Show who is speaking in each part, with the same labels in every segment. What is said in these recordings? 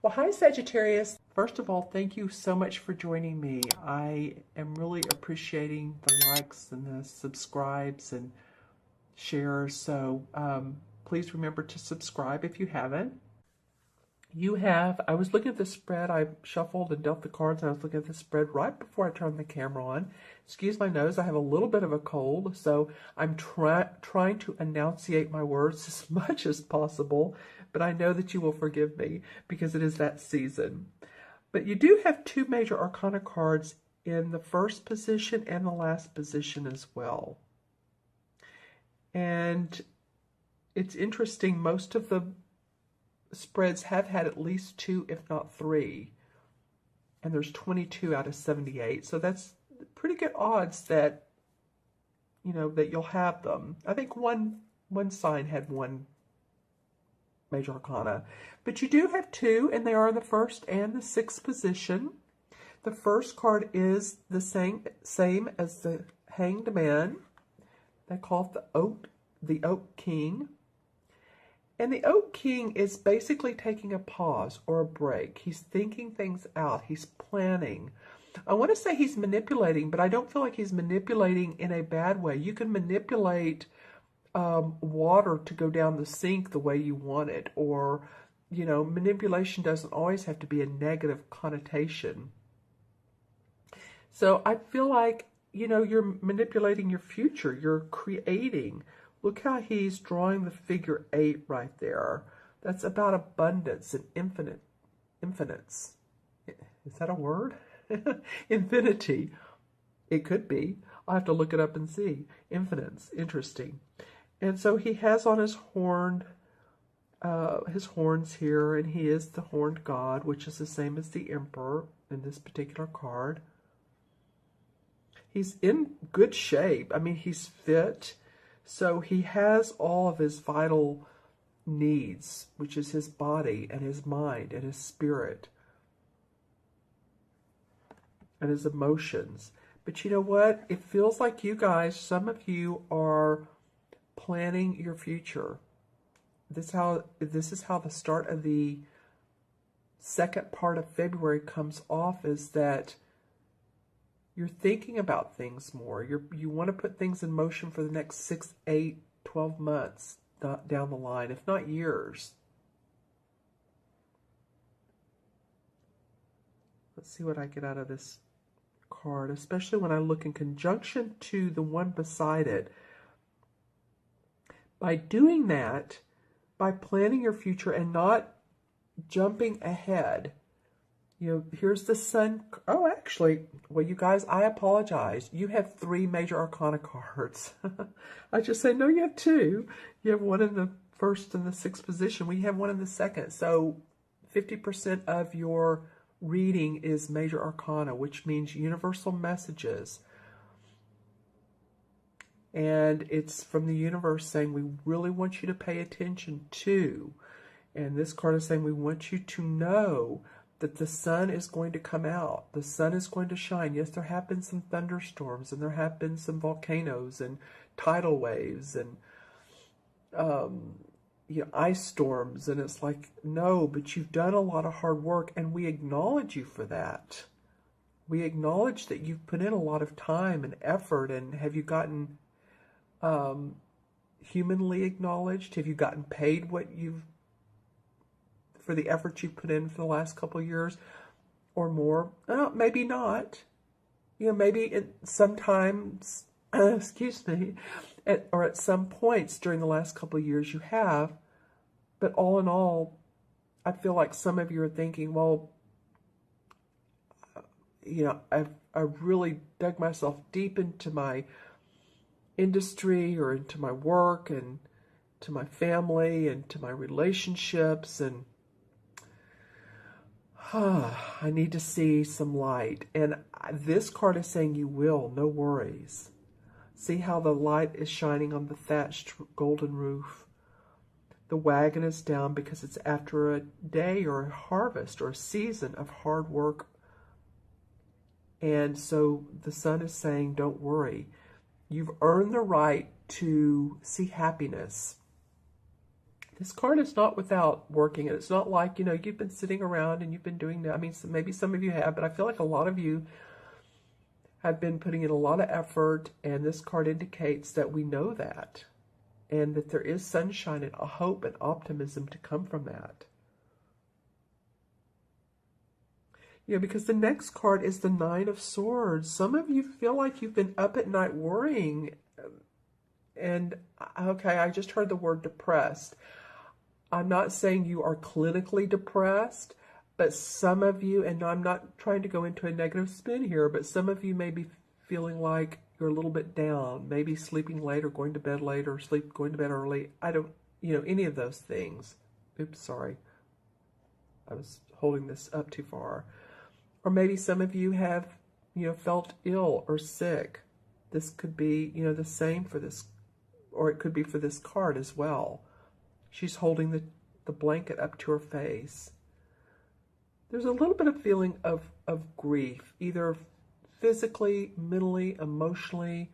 Speaker 1: Well, hi, Sagittarius. First of all, thank you so much for joining me. I am really appreciating the likes and the subscribes and shares. So please remember to subscribe if you haven't. I was looking at the spread. I shuffled and dealt the cards, and I was looking at the spread right before I turned the camera on. Excuse my nose. I have a little bit of a cold, so I'm trying to enunciate my words as much as possible, but I know that you will forgive me because it is that season. But you do have two major arcana cards in the first position and the last position as well. And it's interesting, most of the spreads have had at least two, if not three. And there's 22 out of 78. So that's pretty good odds that, that you'll have them. I think one sign had one major arcana. But you do have two, and they are in the first and the sixth position. The first card is the same as the Hanged Man. They call it the Oak King. And the Oak King is basically taking a pause or a break. He's thinking things out. He's planning. I want to say he's manipulating, but I don't feel like he's manipulating in a bad way. You can manipulate water to go down the sink the way you want it. Or, manipulation doesn't always have to be a negative connotation. So I feel like, you're manipulating your future. You're creating. Look how he's drawing the figure 8 right there. That's about abundance and infinites. Is that a word? Infinity. It could be. I'll have to look it up and see. Infinites. Interesting. And so he has on his horns here, and he is the horned god, which is the same as the emperor in this particular card. He's in good shape. I mean, he's fit. So he has all of his vital needs, which is his body and his mind and his spirit and his emotions. But you know what? It feels like you guys, some of you are planning your future. This is how the start of the second part of February comes off, is that you're thinking about things more. You want to put things in motion for the next 6, 8, 12 months down the line, if not years. Let's see what I get out of this card, especially when I look in conjunction to the one beside it. By doing that, by planning your future and not jumping ahead, here's the sun. Oh, actually, well, you guys, I apologize. You have 3 major arcana cards. I just say, no, you have 2. You have one in the first and the sixth position. We have one in the second. So 50% of your reading is major arcana, which means universal messages. And it's from the universe saying, we really want you to pay attention to. And this card is saying, we want you to know that the sun is going to come out. The sun is going to shine. Yes, there have been some thunderstorms, and there have been some volcanoes and tidal waves and ice storms. And it's like, no, but you've done a lot of hard work, and we acknowledge you for that. We acknowledge that you've put in a lot of time and effort. And have you gotten humanly acknowledged? Have you gotten paid for the effort you put in for the last couple of years or more? Maybe not. Maybe sometimes, excuse me, at some points during the last couple of years you have. But all in all, I feel like some of you are thinking, well, I've really dug myself deep into my industry or into my work and to my family and to my relationships, and I need to see some light. And this card is saying you will, no worries. See how the light is shining on the thatched golden roof. The wagon is down because it's after a day or a harvest or a season of hard work. And so the sun is saying, don't worry. You've earned the right to see happiness. This card is not without working, and it's not like, you've been sitting around and you've been doing that. I mean, maybe some of you have, but I feel like a lot of you have been putting in a lot of effort, and this card indicates that we know that, and that there is sunshine and a hope and optimism to come from that. Because the next card is the Nine of Swords. Some of you feel like you've been up at night worrying, and okay, I just heard the word depressed. I'm not saying you are clinically depressed, but some of you, and I'm not trying to go into a negative spin here, but some of you may be feeling like you're a little bit down, maybe sleeping late or going to bed late or going to bed early. I don't, any of those things. Oops, sorry. I was holding this up too far. Or maybe some of you have, felt ill or sick. This could be, the same for this, or it could be for this card as well. She's holding the blanket up to her face. There's a little bit of feeling of grief, either physically, mentally, emotionally.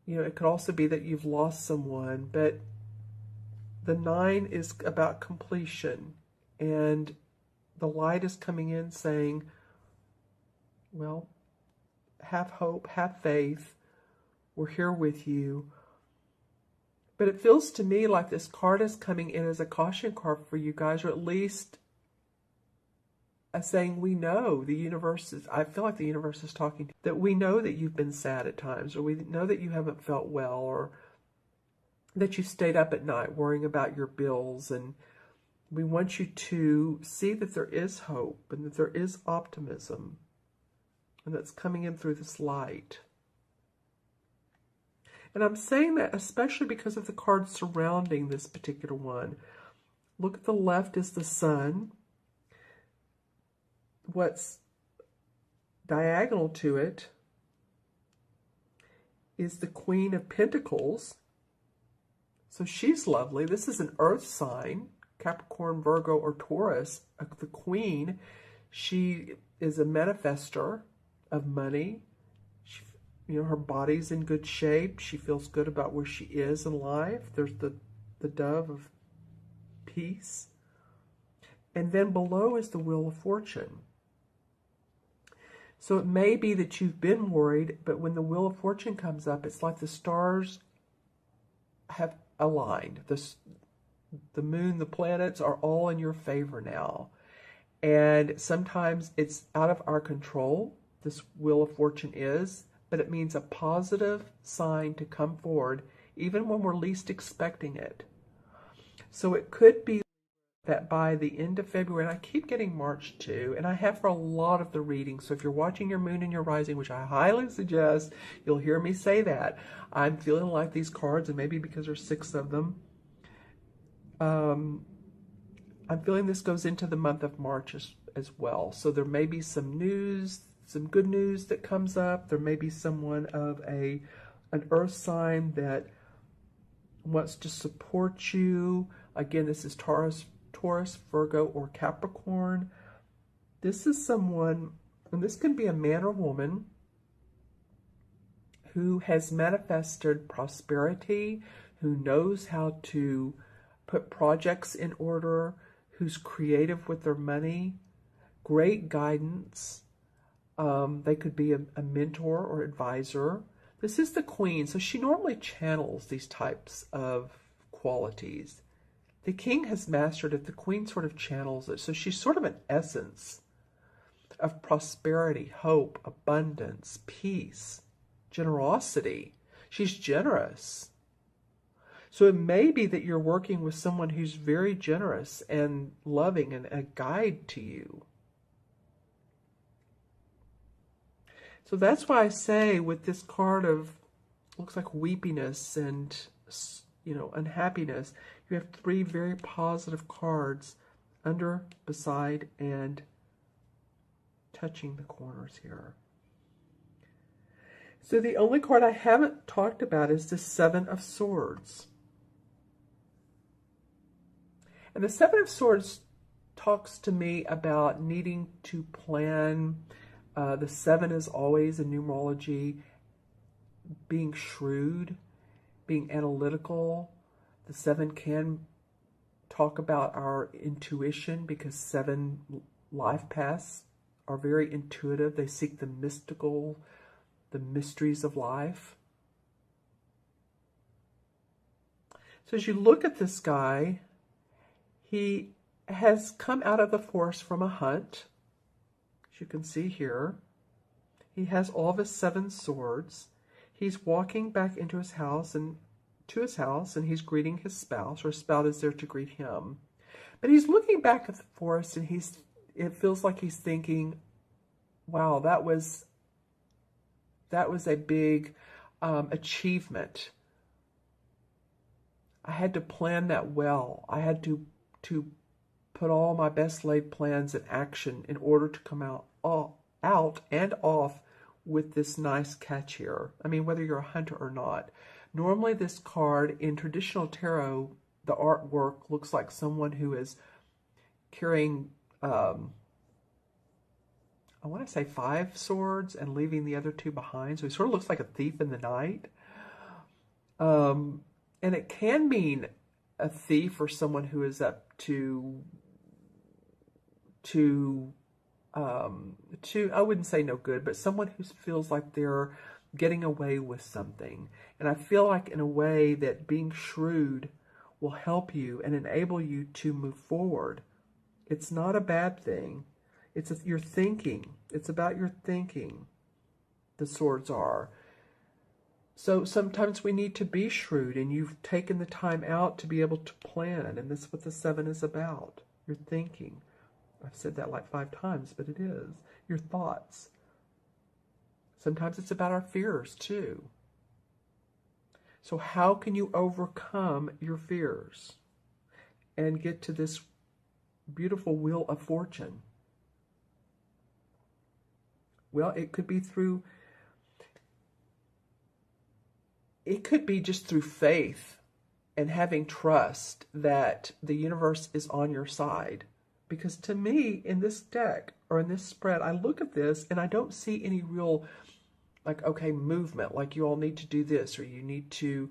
Speaker 1: It could also be that you've lost someone, but the 9 is about completion, and the light is coming in saying, well, have hope, have faith, we're here with you. But it feels to me like this card is coming in as a caution card for you guys, or at least saying we know the universe is, I feel like the universe is talking, that we know that you've been sad at times, or we know that you haven't felt well, or that you stayed up at night worrying about your bills, and we want you to see that there is hope and that there is optimism, and that's coming in through this light. And I'm saying that especially because of the cards surrounding this particular one. Look at the left is the Sun. What's diagonal to it is the Queen of Pentacles. So she's lovely. This is an earth sign, Capricorn, Virgo, or Taurus. The Queen, she is a manifester of money. Her body's in good shape. She feels good about where she is in life. There's the dove of peace. And then below is the Wheel of Fortune. So it may be that you've been worried, but when the Wheel of Fortune comes up, it's like the stars have aligned. The moon, the planets are all in your favor now. And sometimes it's out of our control, this Wheel of Fortune is, but it means a positive sign to come forward, even when we're least expecting it. So it could be that by the end of February, and I keep getting March too, and I have for a lot of the readings, so if you're watching your moon and your rising, which I highly suggest, you'll hear me say that. I'm feeling like these cards, and maybe because there's 6 of them, I'm feeling this goes into the month of March as well. So there may be some news, some good news that comes up. There may be someone of an earth sign that wants to support you. Again, this is Taurus, Virgo, or Capricorn. This is someone, and this can be a man or woman, who has manifested prosperity, who knows how to put projects in order, who's creative with their money, great guidance. They could be a mentor or advisor. This is the Queen, so she normally channels these types of qualities. The King has mastered it. The Queen sort of channels it. So she's sort of an essence of prosperity, hope, abundance, peace, generosity. She's generous. So it may be that you're working with someone who's very generous and loving and a guide to you. So that's why I say with this card of, looks like weepiness and, unhappiness, you have 3 very positive cards under, beside, and touching the corners here. So the only card I haven't talked about is the 7 of Swords. And the 7 of Swords talks to me about needing to plan. The 7 is always in numerology being shrewd, being analytical. The 7 can talk about our intuition, because 7 life paths are very intuitive. They seek the mystical, the mysteries of life. So as you look at this guy, he has come out of the forest from a hunt, as you can see here. He has all of his 7 swords. He's walking back into his house and he's greeting his spouse, or his spouse is there to greet him. But he's looking back at the forest, and it feels like he's thinking, wow, that was a big achievement. I had to plan that well. I had to put all my best laid plans in action in order to come out and off with this nice catch here. I mean, whether you're a hunter or not. Normally this card, in traditional tarot, the artwork looks like someone who is carrying, I want to say 5 swords and leaving the other 2 behind. So he sort of looks like a thief in the night. And it can mean a thief or someone who is up to I wouldn't say no good, but someone who feels like they're getting away with something. And I feel like in a way that being shrewd will help you and enable you to move forward. It's not a bad thing. It's your thinking. It's about your thinking, the swords are. So sometimes we need to be shrewd, and you've taken the time out to be able to plan, and that's what the 7 is about. Your thinking. I've said that like 5 times, but it is. Your thoughts. Sometimes it's about our fears too. So how can you overcome your fears and get to this beautiful wheel of fortune? Well, it could be just through faith and having trust that the universe is on your side. Because to me, in this deck, or in this spread, I look at this and I don't see any real, like, okay, movement, like you all need to do this, or you need to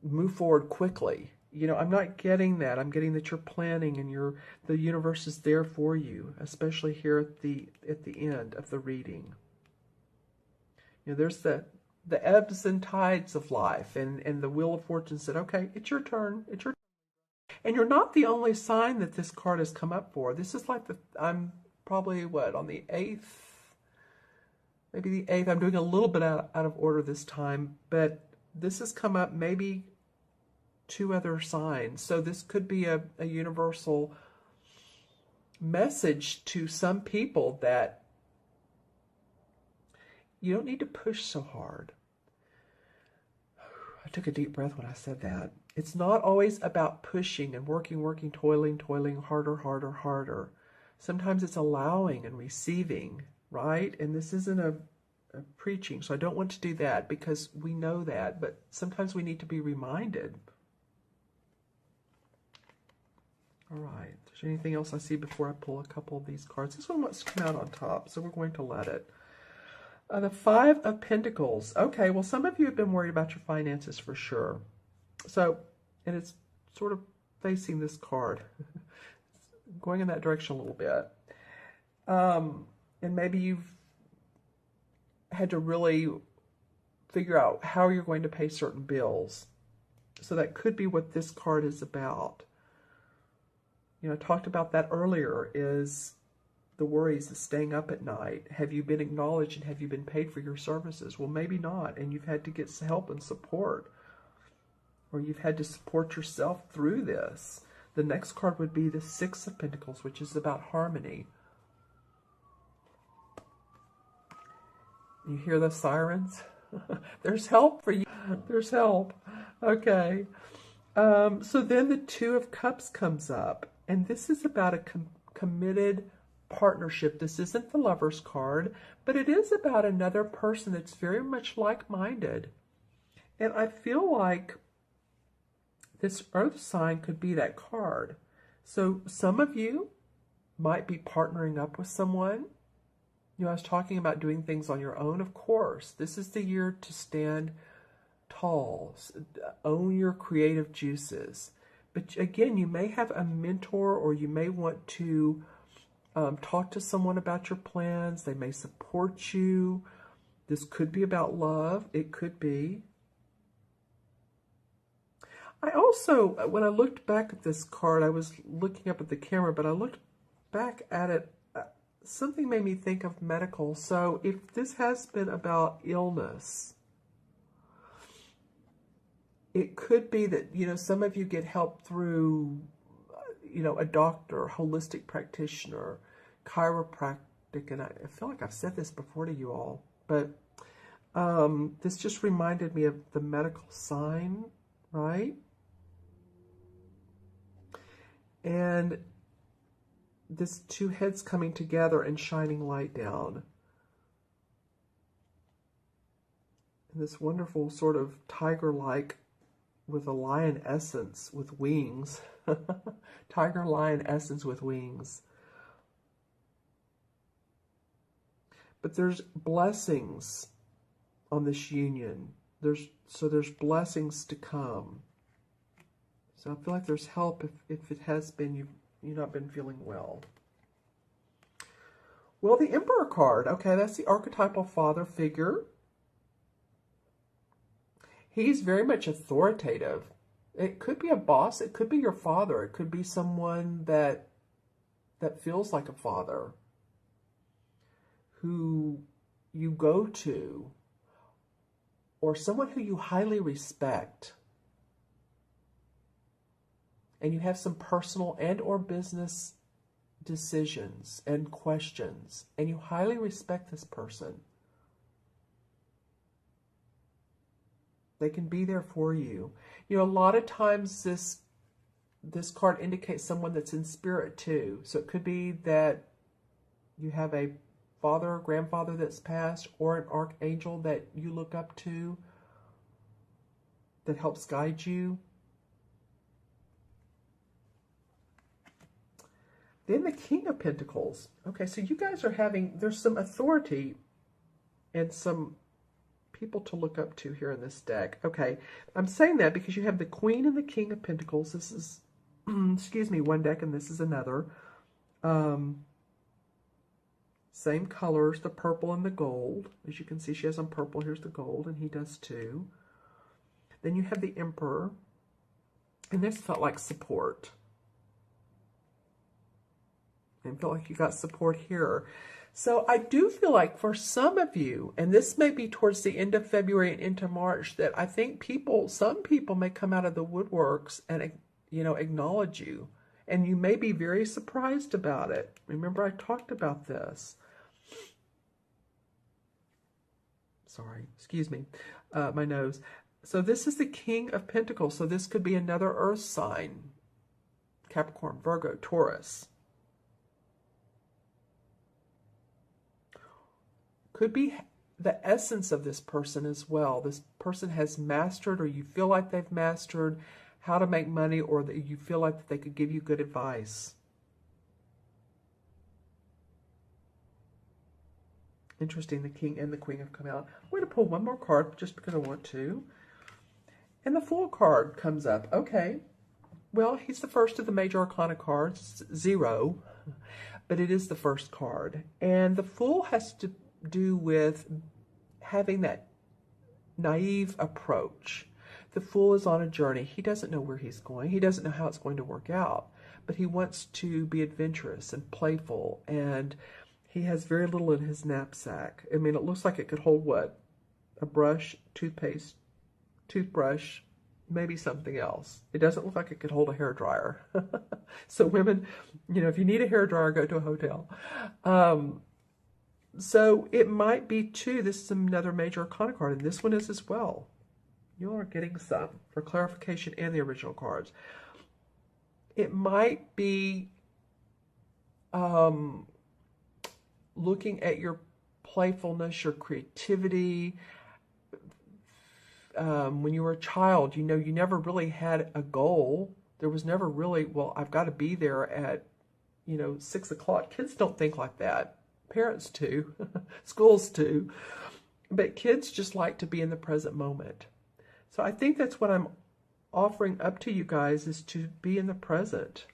Speaker 1: move forward quickly. You know, I'm not getting that. I'm getting that you're planning, and the universe is there for you, especially here at the end of the reading. You know, there's the ebbs and tides of life, and the Wheel of Fortune said, okay, it's your turn. It's your turn. And you're not the only sign that this card has come up for. This is like I'm probably, on the 8th? Maybe the 8th. I'm doing a little bit out of order this time, but this has come up maybe 2 other signs. So this could be a universal message to some people that you don't need to push so hard. I took a deep breath when I said that. It's not always about pushing and working, toiling, harder. Sometimes it's allowing and receiving, right? And this isn't a preaching, so I don't want to do that, because we know that, but sometimes we need to be reminded. All right, is there anything else I see before I pull a couple of these cards? This one wants to come out on top, so we're going to let it. The 5 of Pentacles. Okay, well, some of you have been worried about your finances for sure. So, and it's sort of facing this card, going in that direction a little bit. And maybe you've had to really figure out how you're going to pay certain bills. So that could be what this card is about. You know, I talked about that earlier, is the worries of staying up at night. Have you been acknowledged, and have you been paid for your services? Well, maybe not, and you've had to get help and support, or you've had to support yourself through this. The next card would be the 6 of Pentacles, which is about harmony. You hear the sirens? There's help for you. There's help. Okay. So then the 2 of Cups comes up, and this is about a committed partnership. This isn't the Lover's card, but it is about another person that's very much like-minded. And I feel like this Earth sign could be that card. So some of you might be partnering up with someone. You know, I was talking about doing things on your own. Of course, this is the year to stand tall, own your creative juices. But again, you may have a mentor, or you may want to talk to someone about your plans. They may support you. This could be about love. It could be. I also, when I looked back at this card, I was looking up at the camera, but I looked back at it. Something made me think of medical. So if this has been about illness, it could be that, you know, some of you get help through, you know, a doctor, holistic practitioner, chiropractic, and I feel like I've said this before to you all, but this just reminded me of the medical sign, right? And this two heads coming together and shining light down. And this wonderful sort of tiger-like with a lion essence with wings. Tiger lion essence with wings. But there's blessings on this union. There's blessings to come. So I feel like there's help if it has been you've not been feeling well. Well, the Emperor card, okay, that's the archetypal father figure. He's very much authoritative. It could be a boss. It could be your father. It could be someone that feels like a father, who you go to, or someone who you highly respect. And you have some personal and or business decisions and questions, and you highly respect this person. They can be there for you. You know, a lot of times this card indicates someone that's in spirit too. So it could be that you have a father or grandfather that's passed, or an archangel that you look up to that helps guide you. Then the King of Pentacles. Okay, so you guys are having, there's some authority and some people to look up to here in this deck. Okay, I'm saying that because you have the Queen and the King of Pentacles. This is, excuse me, one deck, and this is another. Same colors, the purple and the gold. As you can see, she has on purple. Here's the gold, and he does too. Then you have the Emperor, and this felt like support. And felt like you got support here. So I do feel like for some of you, and this may be towards the end of February and into March, that I think some people may come out of the woodworks and, you know, acknowledge you. And you may be very surprised about it. Remember, I talked about this. Sorry, excuse me, my nose. So this is the King of Pentacles. So this could be another earth sign. Capricorn, Virgo, Taurus. Could be the essence of this person as well. This person has mastered, or you feel like they've mastered, how to make money, or that you feel like they could give you good advice. Interesting, the King and the Queen have come out. I'm going to pull one more card just because I want to. And the Fool card comes up. Okay. Well, he's the first of the major arcana cards. 0. But it is the first card. And the Fool has to do with having that naive approach. The Fool is on a journey. He doesn't know where he's going. He doesn't know how it's going to work out. But he wants to be adventurous and playful. And he has very little in his knapsack. I mean, it looks like it could hold what? A brush, toothpaste, toothbrush, maybe something else. It doesn't look like it could hold a hairdryer. So women, you know, if you need a hairdryer, go to a hotel. So it might be too, this is another major arcana card, and this one is as well. You are getting some for clarification and the original cards. It might be looking at your playfulness, your creativity. When you were a child, you know, you never really had a goal. There was never really, well, I've got to be there at, you know, 6 o'clock. Kids don't think like that. parents too, schools too, but kids just like to be in the present moment. So I think that's what I'm offering up to you guys, is to be in the present,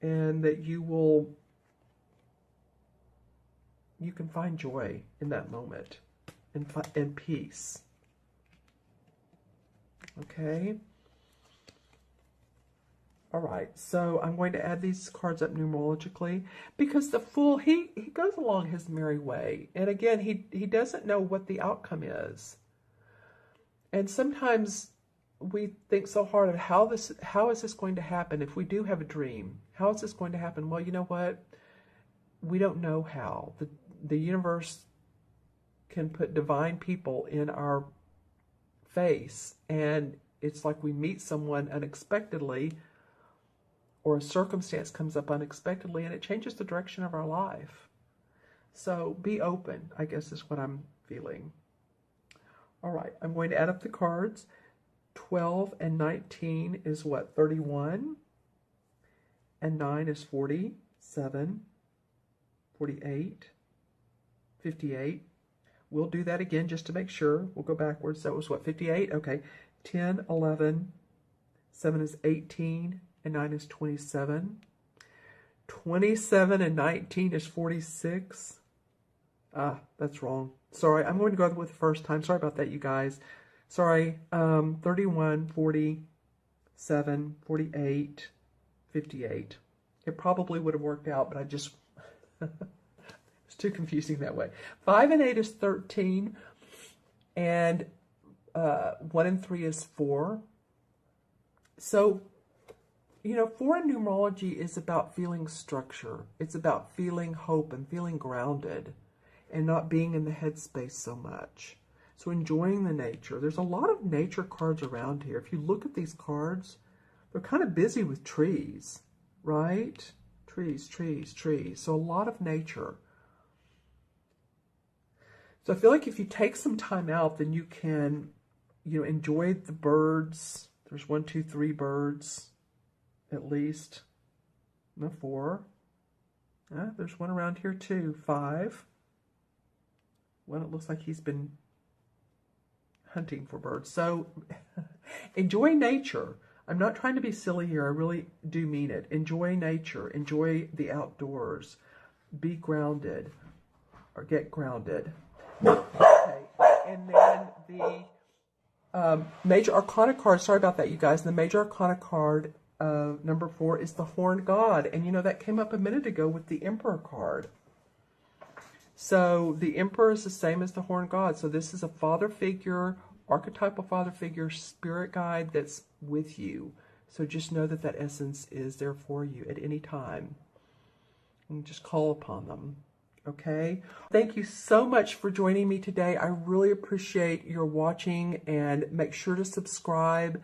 Speaker 1: and that you can find joy in that moment and peace. Okay. All right, so I'm going to add these cards up numerologically, because the Fool, he goes along his merry way. And again, he doesn't know what the outcome is. And sometimes we think so hard of how is this going to happen if we do have a dream? How is this going to happen? Well, you know what? We don't know how. The universe can put divine people in our face, and it's like we meet someone unexpectedly, or a circumstance comes up unexpectedly, and it changes the direction of our life. So be open, I guess, is what I'm feeling. All right, I'm going to add up the cards. 12 and 19 is what? 31. And 9 is 47, 48, 58. We'll do that again just to make sure. We'll go backwards. That was what, 58? Okay. 10, 11, 7 is 18, and 9 is 27. 27 and 19 is 46. Ah, that's wrong. Sorry, I'm going to go with the first time. Sorry about that, you guys. Sorry. 31, 47, 48, 58. It probably would have worked out, but I just... it's too confusing that way. 5 and 8 is 13, and 1 and 3 is 4. So, you know, 4 in numerology is about feeling structure. It's about feeling hope and feeling grounded and not being in the headspace so much. So enjoying the nature. There's a lot of nature cards around here. If you look at these cards, they're kind of busy with trees, right? Trees, trees, trees. So a lot of nature. So I feel like if you take some time out, then you can, you know, enjoy the birds. There's 1, 2, 3 birds, at least. No, 4. There's one around here too. 5. Well, it looks like he's been hunting for birds. So enjoy nature. I'm not trying to be silly here. I really do mean it. Enjoy nature. Enjoy the outdoors. Be grounded, or get grounded. Okay. And then the Major Arcana card, sorry about that, you guys. The Major Arcana card, number 4, is the Horned God. And you know, that came up a minute ago with the Emperor card. So the Emperor is the same as the Horned God. So this is a father figure, archetypal father figure, spirit guide that's with you. So just know that that essence is there for you at any time. And just call upon them. Okay? Thank you so much for joining me today. I really appreciate your watching, and make sure to subscribe.